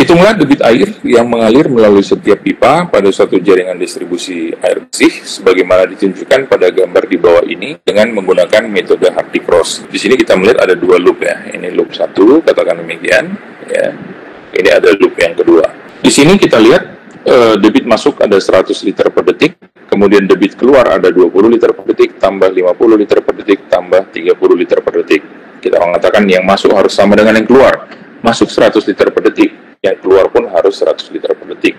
Hitunglah debit air yang mengalir melalui setiap pipa pada suatu jaringan distribusi air bersih sebagaimana ditunjukkan pada gambar di bawah ini dengan menggunakan metode Hardy-Cross. Di sini kita melihat ada dua loop ya. Ini loop 1, katakan demikian ya. Ini ada loop yang kedua. Di sini kita lihat debit masuk ada 100 liter per detik, kemudian debit keluar ada 20 liter per detik, tambah 50 liter per detik, tambah 30 liter per detik. Kita mengatakan yang masuk harus sama dengan yang keluar. Masuk 100 liter per detik, yang keluar pun harus 100 liter per detik.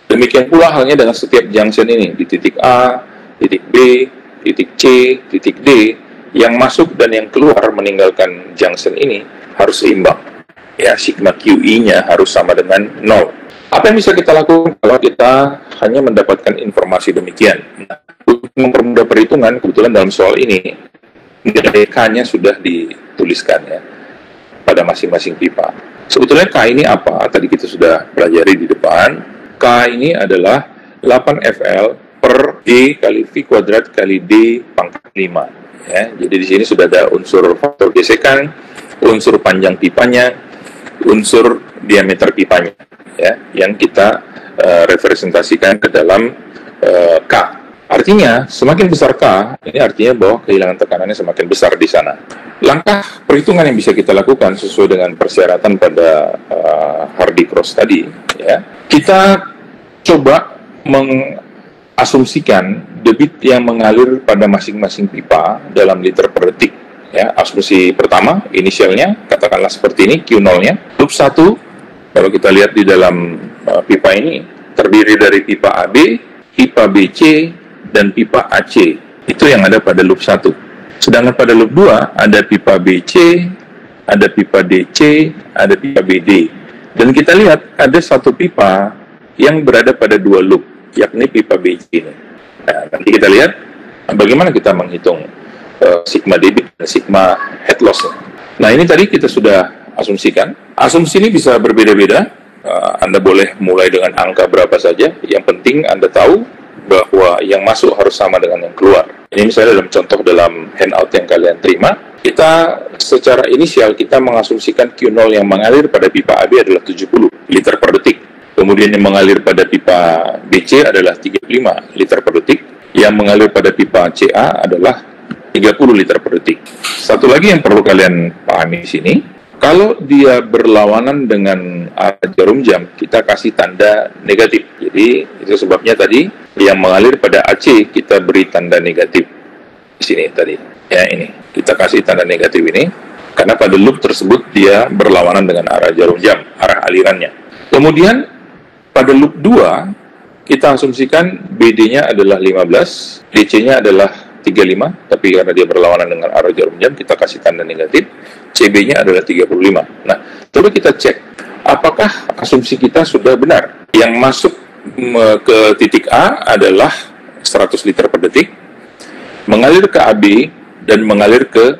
Demikian pula halnya dengan setiap junction ini, di titik A, titik B, titik C, titik D, yang masuk dan yang keluar meninggalkan junction ini harus seimbang. Ya, sigma QE-nya harus sama dengan 0. Apa yang bisa kita lakukan kalau kita hanya mendapatkan informasi demikian? Nah, untuk mempermudah perhitungan, kebetulan dalam soal ini, nilai K-nya sudah dituliskan ya, pada masing-masing pipa. Sebetulnya K ini apa? Tadi kita sudah pelajari di depan. K ini adalah 8 FL per D kali V kuadrat kali D pangkat 5. Ya, jadi di sini sudah ada unsur faktor gesekan, unsur panjang pipanya, unsur diameter pipanya, ya, yang kita representasikan ke dalam K. Artinya, semakin besar K, ini artinya bahwa kehilangan tekanannya semakin besar di sana. Langkah perhitungan yang bisa kita lakukan sesuai dengan persyaratan pada Hardy-Cross tadi, ya, kita coba mengasumsikan debit yang mengalir pada masing-masing pipa dalam liter per detik. Ya, asumsi pertama, inisialnya, katakanlah seperti ini, Q0-nya. Loop 1, kalau kita lihat di dalam pipa ini, terdiri dari pipa AB, pipa BC, dan pipa AC. Itu yang ada pada loop 1. Sedangkan pada loop 2, ada pipa BC, ada pipa DC, ada pipa BD. Dan kita lihat, ada satu pipa yang berada pada dua loop, yakni pipa BC ini. Nah, nanti kita lihat bagaimana kita menghitung sigma debit dan sigma head loss. Nah, ini tadi kita sudah asumsikan. Asumsi ini bisa berbeda-beda. Anda boleh mulai dengan angka berapa saja. Yang penting Anda tahu bahwa yang masuk harus sama dengan yang keluar. Ini misalnya dalam contoh dalam handout yang kalian terima, kita secara inisial kita mengasumsikan Q0 yang mengalir pada pipa AB adalah 70 liter per detik. Kemudian yang mengalir pada pipa BC adalah 35 liter per detik. Yang mengalir pada pipa CA adalah 30 liter per detik. Satu lagi yang perlu kalian pahami di sini, kalau dia berlawanan dengan arah jarum jam, kita kasih tanda negatif. Jadi itu sebabnya tadi yang mengalir pada AC kita beri tanda negatif di sini tadi. Ya, ini kita kasih tanda negatif ini karena pada loop tersebut dia berlawanan dengan arah jarum jam, arah alirannya. Kemudian pada loop 2 kita asumsikan BD-nya adalah 15, DC-nya adalah 35, tapi karena dia berlawanan dengan arah jarum jam, kita kasih tanda negatif. CB-nya adalah 35. Nah, coba kita cek, apakah asumsi kita sudah benar? Yang masuk ke titik A adalah 100 liter per detik, mengalir ke AB, dan mengalir ke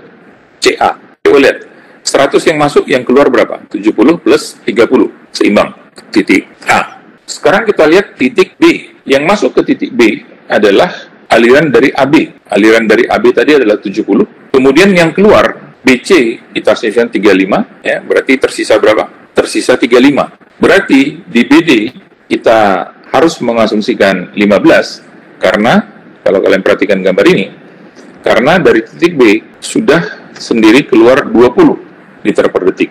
CA. Coba lihat, 100 yang masuk, yang keluar berapa? 70 plus 30, seimbang, titik A. Sekarang kita lihat titik B. Yang masuk ke titik B adalah aliran dari AB. Aliran dari AB tadi adalah 70. Kemudian yang keluar BC kita asumsikan 35, ya, berarti tersisa berapa? Tersisa 35. Berarti di BD kita harus mengasumsikan 15 karena kalau kalian perhatikan gambar ini, karena dari titik B sudah sendiri keluar 20 liter per detik.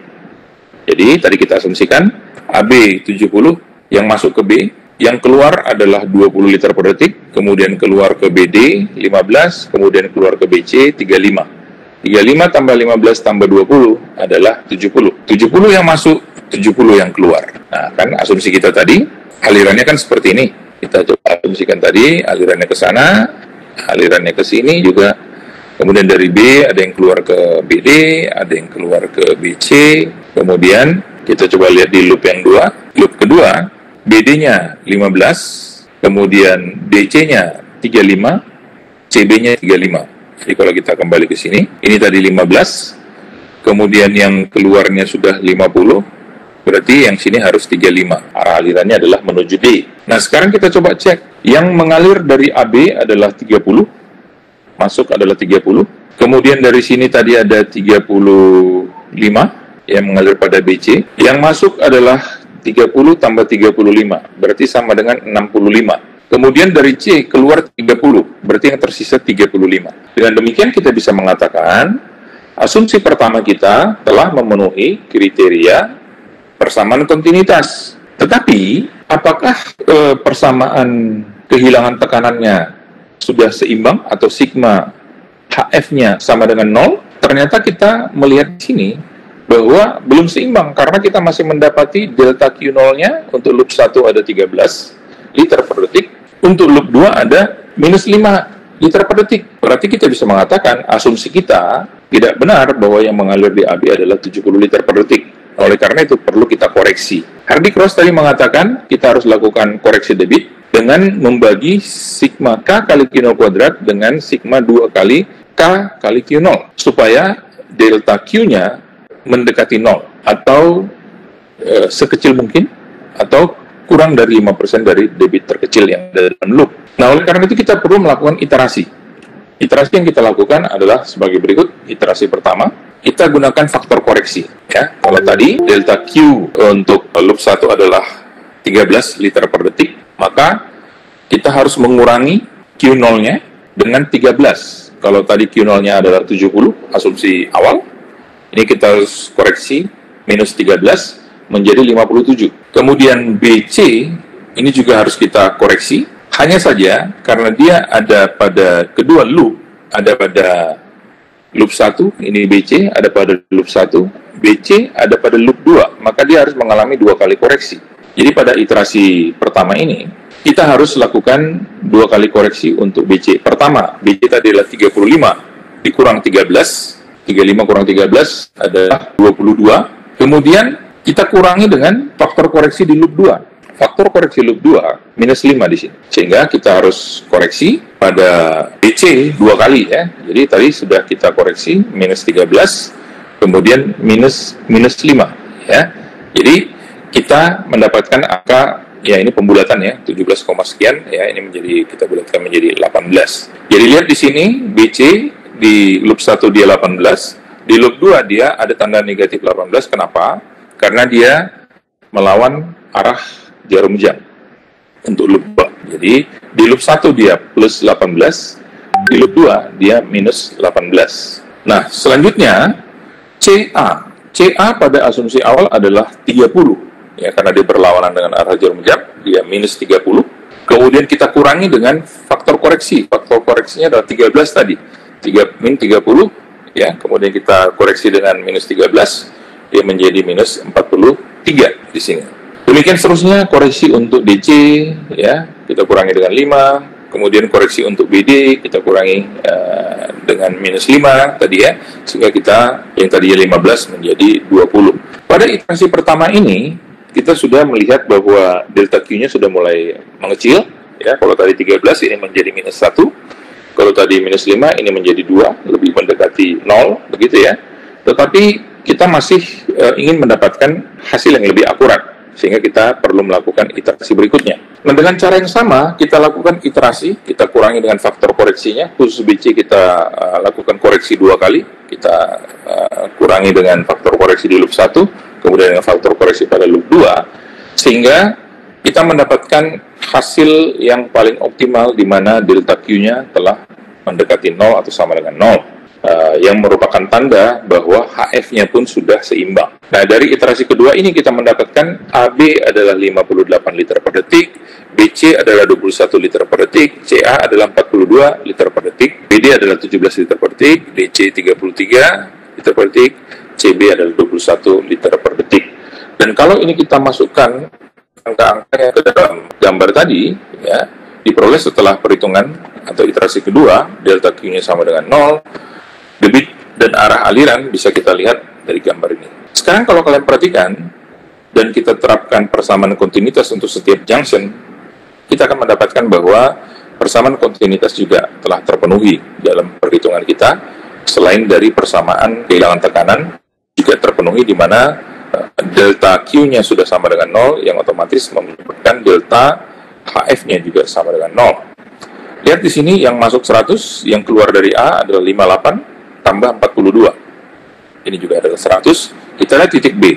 Jadi tadi kita asumsikan AB 70, yang masuk ke B, yang keluar adalah 20 liter per detik, kemudian keluar ke BD 15, kemudian keluar ke BC 35. 35 tambah 15 tambah 20 adalah 70. 70 yang masuk, 70 yang keluar. Nah, kan asumsi kita tadi, alirannya kan seperti ini. Kita coba asumsikan tadi, alirannya ke sana, alirannya ke sini juga. Kemudian dari B ada yang keluar ke BD, ada yang keluar ke BC. Kemudian kita coba lihat di loop yang 2. Loop kedua, BD-nya 15, kemudian DC-nya 35, CB-nya 35. Jadi kalau kita kembali ke sini, ini tadi 15, kemudian yang keluarnya sudah 50, berarti yang sini harus 35. Arah alirannya adalah menuju D. Nah, sekarang kita coba cek. Yang mengalir dari AB adalah 30, masuk adalah 30. Kemudian dari sini tadi ada 35, yang mengalir pada BC. Yang masuk adalah 30 tambah 35, berarti sama dengan 65. Kemudian dari C keluar 30, berarti yang tersisa 35. Dengan demikian kita bisa mengatakan asumsi pertama kita telah memenuhi kriteria persamaan kontinuitas. Tetapi apakah persamaan kehilangan tekanannya sudah seimbang atau sigma HF-nya sama dengan 0? Ternyata kita melihat di sini bahwa belum seimbang karena kita masih mendapati delta Q0-nya untuk loop 1 ada 13 liter per detik, untuk loop 2 ada minus 5 liter per detik. Berarti kita bisa mengatakan asumsi kita tidak benar bahwa yang mengalir di AB adalah 70 liter per detik. Oleh karena itu perlu kita koreksi. Hardy Cross tadi mengatakan kita harus lakukan koreksi debit dengan membagi sigma K kali Q0 kuadrat dengan sigma 2 kali K kali Q0 supaya delta Q-nya mendekati 0 atau sekecil mungkin atau kurang dari 5% dari debit terkecil yang ada dalam loop. Nah, oleh karena itu kita perlu melakukan iterasi. Iterasi yang kita lakukan adalah sebagai berikut. Iterasi pertama, kita gunakan faktor koreksi. Ya, kalau tadi delta Q untuk loop 1 adalah 13 liter per detik, maka kita harus mengurangi Q0-nya dengan 13. Kalau tadi Q0-nya adalah 70, asumsi awal, ini kita harus koreksi minus 13 menjadi 57. Kemudian BC ini juga harus kita koreksi, hanya saja karena dia ada pada kedua loop, ada pada loop 1, ini BC, ada pada loop 1, BC ada pada loop 2, maka dia harus mengalami 2 kali koreksi. Jadi pada iterasi pertama ini, kita harus lakukan 2 kali koreksi untuk BC. Pertama, BC tadi adalah 35, dikurang 13, 35 kurang 13 adalah 22, kemudian kita kurangi dengan faktor koreksi di loop 2. Faktor koreksi loop 2 minus 5 di sini. Sehingga kita harus koreksi pada BC 2 kali ya. Jadi tadi sudah kita koreksi minus 13, kemudian minus 5 ya. Jadi kita mendapatkan angka ya ini pembulatan ya 17, sekian ya, ini menjadi kita bulatkan menjadi 18. Jadi lihat di sini BC di loop 1 dia 18, di loop 2 dia ada tanda negatif 18. Kenapa? Karena dia melawan arah jarum jam untuk loop 2. Jadi di loop 1 dia plus 18, di loop 2 dia minus 18. Nah, selanjutnya CA pada asumsi awal adalah 30 ya, karena dia berlawanan dengan arah jarum jam, dia minus 30. Kemudian kita kurangi dengan faktor koreksi. Faktor koreksinya adalah 13 tadi. 30 ya, kemudian kita koreksi dengan minus 13, dia menjadi minus 43 di sini. Demikian seterusnya koreksi untuk DC ya, kita kurangi dengan 5, kemudian koreksi untuk BD kita kurangi dengan minus 5 tadi ya, sehingga kita yang tadinya 15 menjadi 20. Pada iterasi pertama ini kita sudah melihat bahwa delta Q-nya sudah mulai mengecil ya. Kalau tadi 13 ini menjadi minus 1, kalau tadi minus 5 ini menjadi 2, lebih mendekati 0 begitu ya. Tetapi kita masih ingin mendapatkan hasil yang lebih akurat, sehingga kita perlu melakukan iterasi berikutnya. Nah, dengan cara yang sama, kita lakukan iterasi, kita kurangi dengan faktor koreksinya, khusus BC kita lakukan koreksi 2 kali, kita kurangi dengan faktor koreksi di loop 1, kemudian dengan faktor koreksi pada loop 2, sehingga kita mendapatkan hasil yang paling optimal di mana delta Q-nya telah mendekati 0 atau sama dengan 0. Yang merupakan tanda bahwa HF-nya pun sudah seimbang. Nah, dari iterasi kedua ini kita mendapatkan AB adalah 58 liter per detik, BC adalah 21 liter per detik, CA adalah 42 liter per detik, BD adalah 17 liter per detik, DC 33 liter per detik, CB adalah 21 liter per detik. Dan kalau ini kita masukkan angka-angkanya ke dalam gambar tadi, ya, diperoleh setelah perhitungan atau iterasi kedua, delta Q-nya sama dengan 0, debit dan arah aliran bisa kita lihat dari gambar ini. Sekarang kalau kalian perhatikan dan kita terapkan persamaan kontinuitas untuk setiap junction, kita akan mendapatkan bahwa persamaan kontinuitas juga telah terpenuhi dalam perhitungan kita. Selain dari persamaan kehilangan tekanan juga terpenuhi di mana delta Q-nya sudah sama dengan 0, yang otomatis menyebabkan delta HF-nya juga sama dengan 0. Lihat di sini yang masuk 100, yang keluar dari A adalah 58 tambah 42. Ini juga adalah 100, Kita lihat titik B.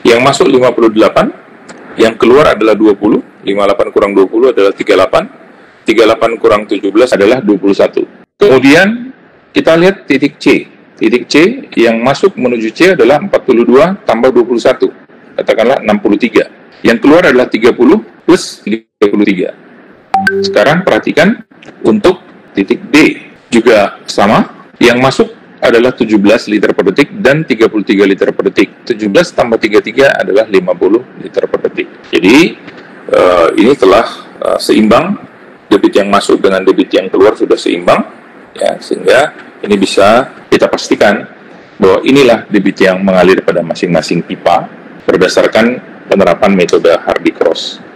Yang masuk 58, yang keluar adalah 20, 58 kurang 20 adalah 38, 38 kurang 17 adalah 21. Kemudian kita lihat titik C. Titik C yang masuk menuju C adalah 42 tambah 21, katakanlah 63. Yang keluar adalah 30 plus 33. Sekarang perhatikan untuk titik D. Juga sama, yang masuk adalah 17 liter per detik dan 33 liter per detik. 17 tambah 33 adalah 50 liter per detik. Jadi, ini telah seimbang, debit yang masuk dengan debit yang keluar sudah seimbang, ya, sehingga ini bisa kita pastikan bahwa inilah debit yang mengalir pada masing-masing pipa berdasarkan penerapan metode Hardy-Cross.